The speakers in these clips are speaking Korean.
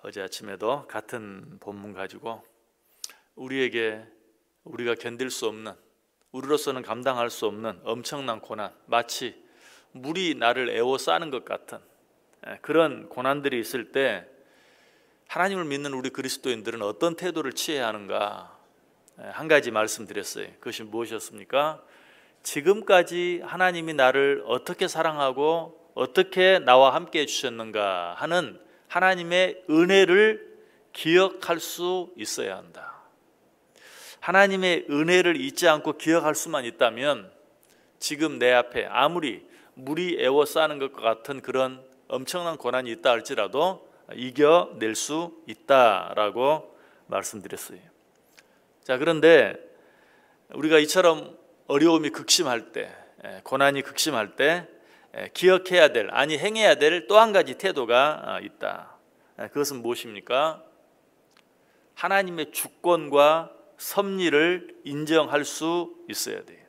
어제 아침에도 같은 본문 가지고 우리가 견딜 수 없는, 우리로서는 감당할 수 없는 엄청난 고난, 마치 물이 나를 에워싸는 것 같은 그런 고난들이 있을 때 하나님을 믿는 우리 그리스도인들은 어떤 태도를 취해야 하는가, 한 가지 말씀드렸어요. 그것이 무엇이었습니까? 지금까지 하나님이 나를 어떻게 사랑하고 어떻게 나와 함께 해주셨는가 하는 하나님의 은혜를 기억할 수 있어야 한다. 하나님의 은혜를 잊지 않고 기억할 수만 있다면 지금 내 앞에 아무리 물이 에워싸는 것과 같은 그런 엄청난 고난이 있다 할지라도 이겨낼 수 있다라고 말씀드렸어요. 자, 그런데 우리가 이처럼 어려움이 극심할 때, 고난이 극심할 때 기억해야 될, 아니 행해야 될 또 한 가지 태도가 있다. 그것은 무엇입니까? 하나님의 주권과 섭리를 인정할 수 있어야 돼요.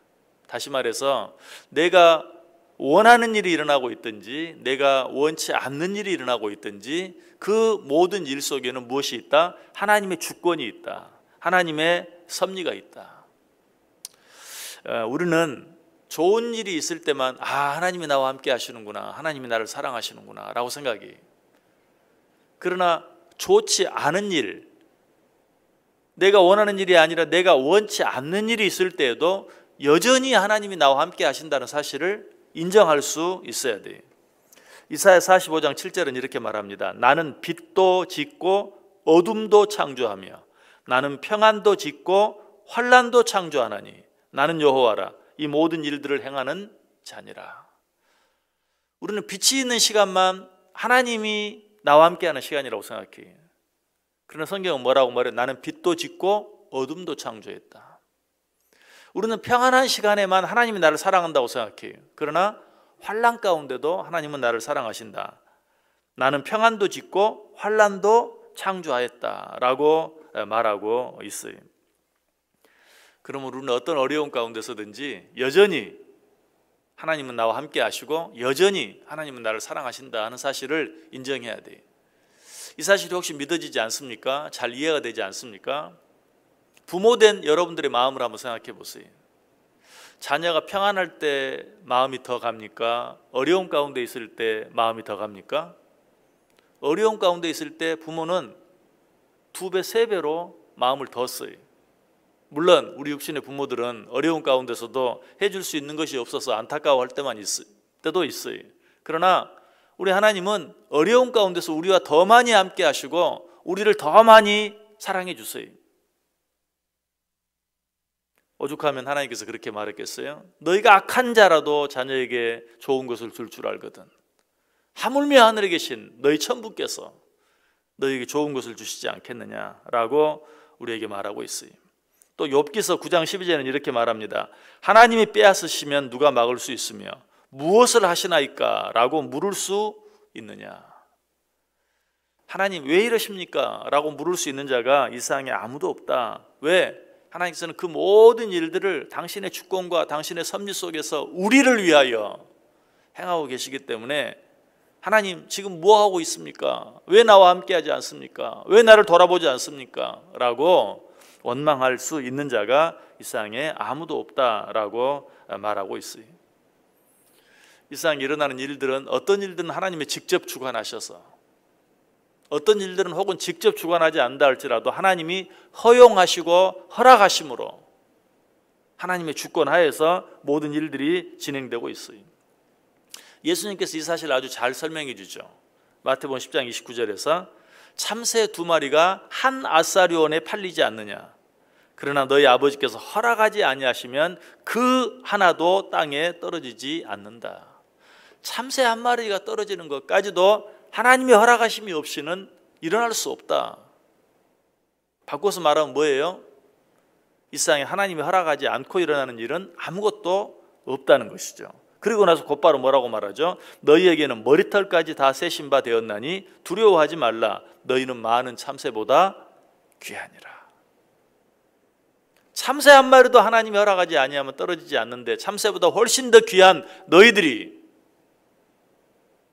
다시 말해서 내가 원하는 일이 일어나고 있든지 내가 원치 않는 일이 일어나고 있든지 그 모든 일 속에는 무엇이 있다? 하나님의 주권이 있다. 하나님의 섭리가 있다. 우리는 좋은 일이 있을 때만 하나님이 나와 함께 하시는구나, 하나님이 나를 사랑하시는구나 라고 생각이. 그러나 좋지 않은 일, 내가 원하는 일이 아니라 내가 원치 않는 일이 있을 때에도 여전히 하나님이 나와 함께 하신다는 사실을 인정할 수 있어야 돼요. 이사야 45장 7절은 이렇게 말합니다. 나는 빛도 짓고 어둠도 창조하며 나는 평안도 짓고 환난도 창조하나니 나는 여호와라. 이 모든 일들을 행하는 자니라. 우리는 빛이 있는 시간만 하나님이 나와 함께하는 시간이라고 생각해요. 그러나 성경은 뭐라고 말해요? 나는 빛도 짓고 어둠도 창조했다. 우리는 평안한 시간에만 하나님이 나를 사랑한다고 생각해요. 그러나 환난 가운데도 하나님은 나를 사랑하신다. 나는 평안도 짓고 환난도 창조하였다라고 말하고 있어요. 그러면 우리는 어떤 어려움 가운데서든지 여전히 하나님은 나와 함께 하시고 여전히 하나님은 나를 사랑하신다 하는 사실을 인정해야 돼요. 이 사실이 혹시 믿어지지 않습니까? 잘 이해가 되지 않습니까? 부모된 여러분들의 마음을 한번 생각해 보세요. 자녀가 평안할 때 마음이 더 갑니까? 어려움 가운데 있을 때 마음이 더 갑니까? 어려움 가운데 있을 때 부모는 2배, 3배로 마음을 더 써요. 물론 우리 육신의 부모들은 어려운 가운데서도 해줄 수 있는 것이 없어서 안타까워할 때도 있어요. 그러나 우리 하나님은 어려운 가운데서 우리와 더 많이 함께 하시고 우리를 더 많이 사랑해 주세요. 오죽하면 하나님께서 그렇게 말했겠어요? 너희가 악한 자라도 자녀에게 좋은 것을 줄 줄 알거든. 하물며 하늘에 계신 너희 천부께서 너희에게 좋은 것을 주시지 않겠느냐라고 우리에게 말하고 있어요. 또 욥기서 9장 12절에는 이렇게 말합니다. 하나님이 빼앗으시면 누가 막을 수 있으며 무엇을 하시나이까? 라고 물을 수 있느냐. 하나님 왜 이러십니까? 라고 물을 수 있는 자가 이 세상에 아무도 없다. 왜? 하나님께서는 그 모든 일들을 당신의 주권과 당신의 섭리 속에서 우리를 위하여 행하고 계시기 때문에 하나님 지금 뭐 하고 있습니까? 왜 나와 함께 하지 않습니까? 왜 나를 돌아보지 않습니까? 라고 원망할 수 있는 자가 이 세상에 아무도 없다라고 말하고 있어요. 이 세상에 일어나는 일들은 어떤 일들은 하나님이 직접 주관하셔서 어떤 일들은 혹은 직접 주관하지 않는다 할지라도 하나님이 허용하시고 허락하심으로 하나님의 주권 하에서 모든 일들이 진행되고 있어요. 예수님께서 이 사실을 아주 잘 설명해 주죠. 마태복음 10장 29절에서 참새 2마리가 한 아사리온에 팔리지 않느냐. 그러나 너희 아버지께서 허락하지 아니하시면 그 하나도 땅에 떨어지지 않는다. 참새 1마리가 떨어지는 것까지도 하나님의 허락하심이 없이는 일어날 수 없다. 바꿔서 말하면 뭐예요? 이 세상에 하나님이 허락하지 않고 일어나는 일은 아무것도 없다는 것이죠. 그리고 나서 곧바로 뭐라고 말하죠? 너희에게는 머리털까지 다 세신 바 되었나니 두려워하지 말라. 너희는 많은 참새보다 귀하니라. 참새 1마리도 하나님이 허락하지 아니하면 떨어지지 않는데 참새보다 훨씬 더 귀한 너희들이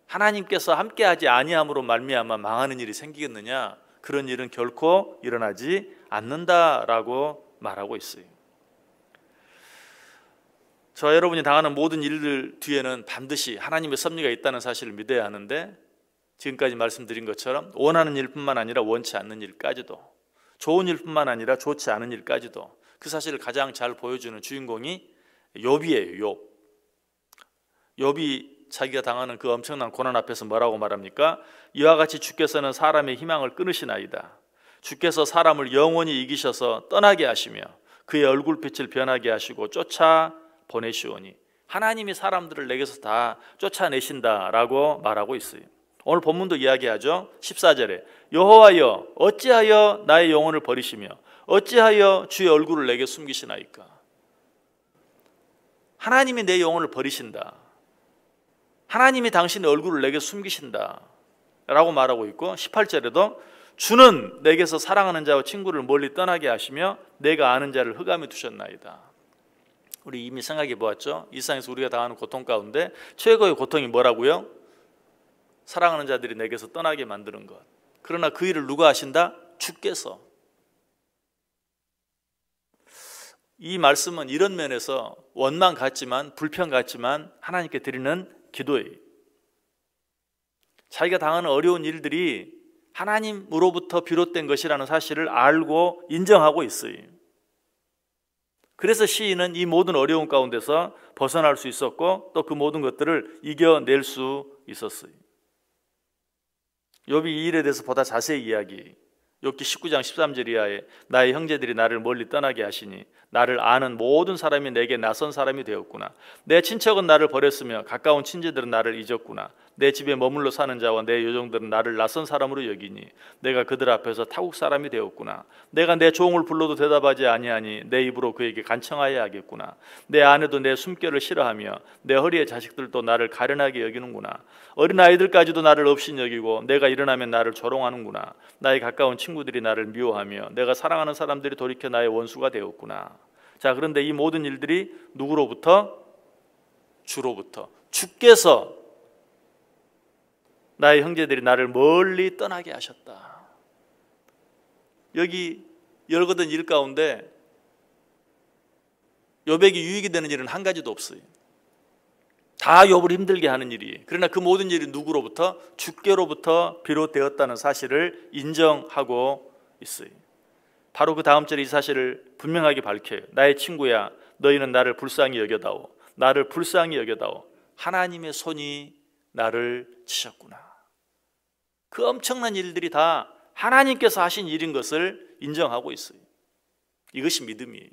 하나님께서 함께하지 아니함으로 말미암아 망하는 일이 생기겠느냐? 그런 일은 결코 일어나지 않는다라고 말하고 있어요. 저와 여러분이 당하는 모든 일들 뒤에는 반드시 하나님의 섭리가 있다는 사실을 믿어야 하는데, 지금까지 말씀드린 것처럼 원하는 일뿐만 아니라 원치 않는 일까지도, 좋은 일뿐만 아니라 좋지 않은 일까지도, 그 사실을 가장 잘 보여주는 주인공이 욥이에요. 욥이 자기가 당하는 그 엄청난 고난 앞에서 뭐라고 말합니까? 이와 같이 주께서는 사람의 희망을 끊으시나이다. 주께서 사람을 영원히 이기셔서 떠나게 하시며 그의 얼굴빛을 변하게 하시고 쫓아 보내시오니, 하나님이 사람들을 내게서 다 쫓아내신다라고 말하고 있어요. 오늘 본문도 이야기하죠. 14절에 여호와여 어찌하여 나의 영혼을 버리시며 어찌하여 주의 얼굴을 내게 숨기시나이까. 하나님이 내 영혼을 버리신다, 하나님이 당신의 얼굴을 내게 숨기신다 라고 말하고 있고, 18절에도 주는 내게서 사랑하는 자와 친구를 멀리 떠나게 하시며 내가 아는 자를 흑암에 두셨나이다. 우리 이미 생각해 보았죠. 이 세상에서 우리가 당하는 고통 가운데 최고의 고통이 뭐라고요? 사랑하는 자들이 내게서 떠나게 만드는 것. 그러나 그 일을 누가 하신다? 주께서. 이 말씀은 이런 면에서 원망 같지만, 불평 같지만 하나님께 드리는 기도예요. 자기가 당하는 어려운 일들이 하나님으로부터 비롯된 것이라는 사실을 알고 인정하고 있어요. 그래서 시인은 이 모든 어려움 가운데서 벗어날 수 있었고 또 그 모든 것들을 이겨낼 수 있었어요. 욥이 이 일에 대해서 보다 자세히 이야기, 욥기 19장 13절 이하에 나의 형제들이 나를 멀리 떠나게 하시니 나를 아는 모든 사람이 내게 낯선 사람이 되었구나. 내 친척은 나를 버렸으며 가까운 친지들은 나를 잊었구나. 내 집에 머물러 사는 자와 내 요정들은 나를 낯선 사람으로 여기니 내가 그들 앞에서 타국 사람이 되었구나. 내가 내 종을 불러도 대답하지 아니하니 내 입으로 그에게 간청하여야 하겠구나. 내 아내도 내 숨결을 싫어하며 내 허리의 자식들도 나를 가련하게 여기는구나. 어린아이들까지도 나를 없인 여기고 내가 일어나면 나를 조롱하는구나. 나의 가까운 친구들이 나를 미워하며 내가 사랑하는 사람들이 돌이켜 나의 원수가 되었구나. 자, 그런데 이 모든 일들이 누구로부터? 주로부터. 주께서 나의 형제들이 나를 멀리 떠나게 하셨다. 여기 열거든 일 가운데 욥에게 유익이 되는 일은 한 가지도 없어요. 다 욥을 힘들게 하는 일이에요. 그러나 그 모든 일이 누구로부터? 주께로부터 비롯되었다는 사실을 인정하고 있어요. 바로 그 다음 절에 이 사실을 분명하게 밝혀요. 나의 친구야, 너희는 나를 불쌍히 여겨다오. 나를 불쌍히 여겨다오. 하나님의 손이 나를 치셨구나. 그 엄청난 일들이 다 하나님께서 하신 일인 것을 인정하고 있어요. 이것이 믿음이에요.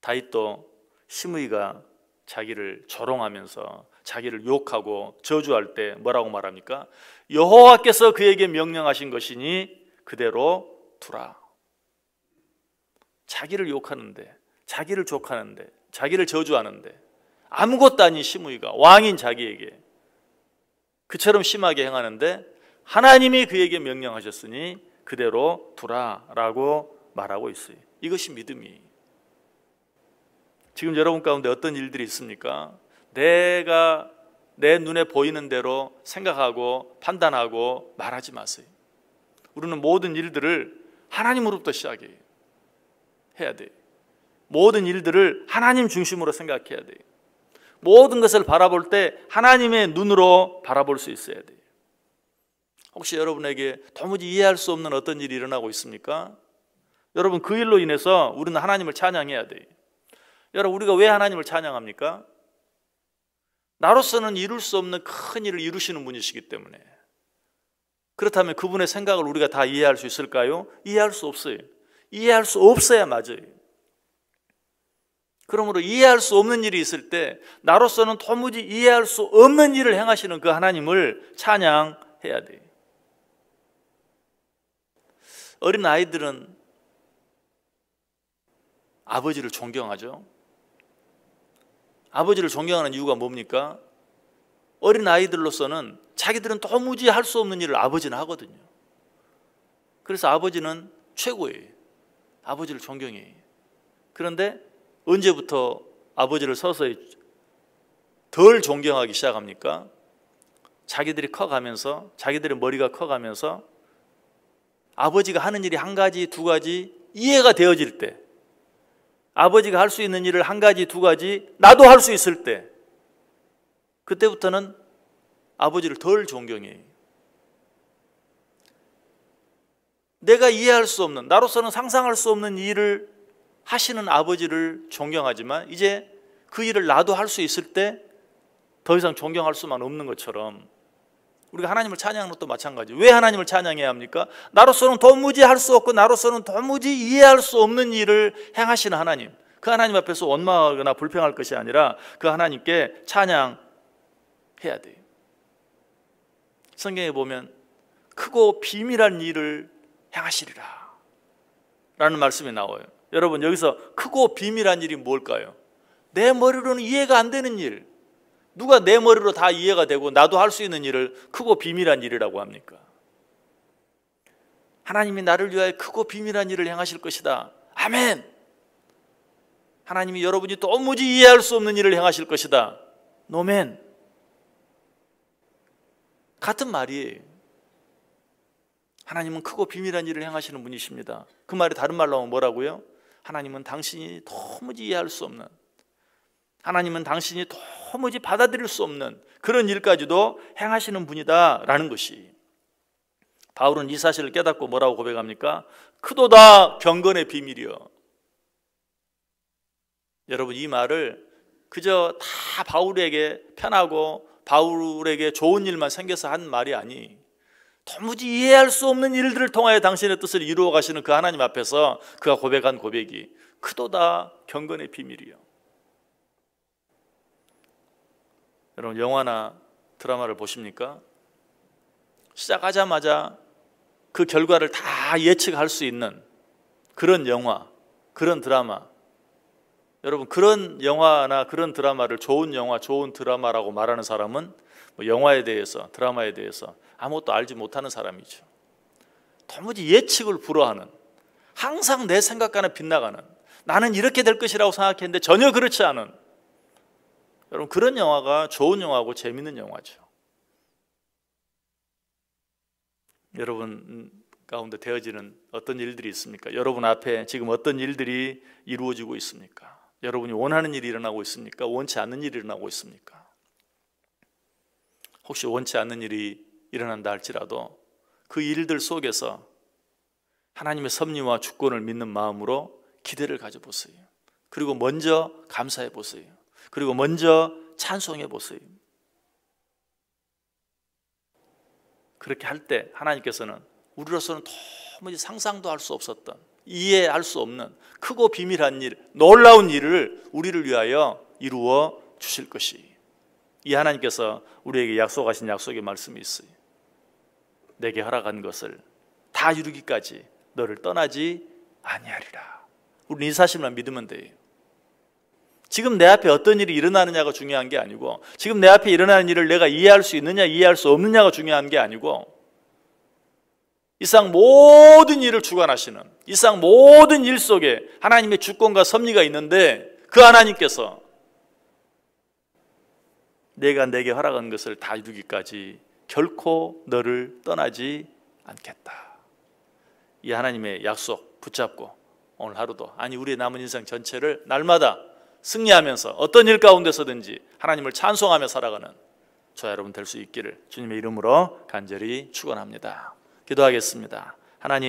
다윗도 시므이가 자기를 조롱하면서 자기를 욕하고 저주할 때 뭐라고 말합니까? 여호와께서 그에게 명령하신 것이니 그대로 두라. 자기를 욕하는데, 자기를 족하는데, 자기를 저주하는데 아무것도 아닌 시므이가 왕인 자기에게 그처럼 심하게 행하는데 하나님이 그에게 명령하셨으니 그대로 두라라고 말하고 있어요. 이것이 믿음이에요. 지금 여러분 가운데 어떤 일들이 있습니까? 내가 내 눈에 보이는 대로 생각하고 판단하고 말하지 마세요. 우리는 모든 일들을 하나님으로부터 시작해요. 해야 돼요. 모든 일들을 하나님 중심으로 생각해야 돼요. 모든 것을 바라볼 때 하나님의 눈으로 바라볼 수 있어야 돼요. 혹시 여러분에게 도무지 이해할 수 없는 어떤 일이 일어나고 있습니까? 여러분, 그 일로 인해서 우리는 하나님을 찬양해야 돼요. 여러분, 우리가 왜 하나님을 찬양합니까? 나로서는 이룰 수 없는 큰 일을 이루시는 분이시기 때문에. 그렇다면 그분의 생각을 우리가 다 이해할 수 있을까요? 이해할 수 없어요. 이해할 수 없어야 맞아요. 그러므로 이해할 수 없는 일이 있을 때 나로서는 도무지 이해할 수 없는 일을 행하시는 그 하나님을 찬양해야 돼요. 어린 아이들은 아버지를 존경하죠. 아버지를 존경하는 이유가 뭡니까? 어린 아이들로서는 자기들은 도무지 할 수 없는 일을 아버지는 하거든요. 그래서 아버지는 최고예요. 아버지를 존경해요. 그런데 언제부터 아버지를 서서히 덜 존경하기 시작합니까? 자기들이 커가면서, 자기들의 머리가 커가면서 아버지가 하는 일이 한 가지, 두 가지 이해가 되어질 때, 아버지가 할 수 있는 일을 한 가지, 두 가지 나도 할 수 있을 때, 그때부터는 아버지를 덜 존경해요. 내가 이해할 수 없는, 나로서는 상상할 수 없는 일을 하시는 아버지를 존경하지만 이제 그 일을 나도 할 수 있을 때 더 이상 존경할 수만 없는 것처럼 우리가 하나님을 찬양하는 것도 마찬가지예요. 왜 하나님을 찬양해야 합니까? 나로서는 도무지 할 수 없고 나로서는 도무지 이해할 수 없는 일을 행하시는 하나님, 그 하나님 앞에서 원망하거나 불평할 것이 아니라 그 하나님께 찬양해야 돼요. 성경에 보면 크고 비밀한 일을 행하시리라 라는 말씀이 나와요. 여러분, 여기서 크고 비밀한 일이 뭘까요? 내 머리로는 이해가 안 되는 일, 누가 내 머리로 다 이해가 되고 나도 할 수 있는 일을 크고 비밀한 일이라고 합니까? 하나님이 나를 위하여 크고 비밀한 일을 행하실 것이다. 아멘. 하나님이 여러분이 도무지 이해할 수 없는 일을 행하실 것이다. 노멘. 같은 말이에요. 하나님은 크고 비밀한 일을 행하시는 분이십니다. 그 말이 다른 말로 하면 뭐라고요? 하나님은 당신이 도무지 이해할 수 없는, 하나님은 당신이 도무지 받아들일 수 없는 그런 일까지도 행하시는 분이다 라는 것이, 바울은 이 사실을 깨닫고 뭐라고 고백합니까? 크도다 경건의 비밀이여. 여러분, 이 말을 그저 다 바울에게 편하고 바울에게 좋은 일만 생겨서 한 말이 아니, 도무지 이해할 수 없는 일들을 통하여 당신의 뜻을 이루어 가시는 그 하나님 앞에서 그가 고백한 고백이 크도다 경건의 비밀이요. 여러분, 영화나 드라마를 보십니까? 시작하자마자 그 결과를 다 예측할 수 있는 그런 영화, 그런 드라마, 여러분, 그런 영화나 그런 드라마를 좋은 영화, 좋은 드라마라고 말하는 사람은 뭐 영화에 대해서, 드라마에 대해서 아무것도 알지 못하는 사람이죠. 도무지 예측을 불허하는, 항상 내 생각과는 빗나가는, 나는 이렇게 될 것이라고 생각했는데 전혀 그렇지 않은, 여러분, 그런 영화가 좋은 영화고 재밌는 영화죠. 여러분 가운데 되어지는 어떤 일들이 있습니까? 여러분 앞에 지금 어떤 일들이 이루어지고 있습니까? 여러분이 원하는 일이 일어나고 있습니까? 원치 않는 일이 일어나고 있습니까? 혹시 원치 않는 일이 일어난다 할지라도 그 일들 속에서 하나님의 섭리와 주권을 믿는 마음으로 기대를 가져보세요. 그리고 먼저 감사해 보세요. 그리고 먼저 찬송해 보세요. 그렇게 할 때 하나님께서는 우리로서는 도무지 상상도 할 수 없었던, 이해할 수 없는 크고 비밀한 일, 놀라운 일을 우리를 위하여 이루어 주실 것이, 이 하나님께서 우리에게 약속하신 약속의 말씀이 있어요. 내게 허락한 것을 다 이루기까지 너를 떠나지 아니하리라. 우리는 이 사실만 믿으면 돼요. 지금 내 앞에 어떤 일이 일어나느냐가 중요한 게 아니고, 지금 내 앞에 일어나는 일을 내가 이해할 수 있느냐 이해할 수 없느냐가 중요한 게 아니고, 이 세상 모든 일을 주관하시는, 이 세상 모든 일 속에 하나님의 주권과 섭리가 있는데 그 하나님께서 내가 내게 허락한 것을 다 이루기까지 결코 너를 떠나지 않겠다. 이 하나님의 약속 붙잡고 오늘 하루도, 아니 우리의 남은 인생 전체를 날마다 승리하면서 어떤 일 가운데서든지 하나님을 찬송하며 살아가는 저와 여러분 될 수 있기를 주님의 이름으로 간절히 축원합니다. 기도하겠습니다. 하나님,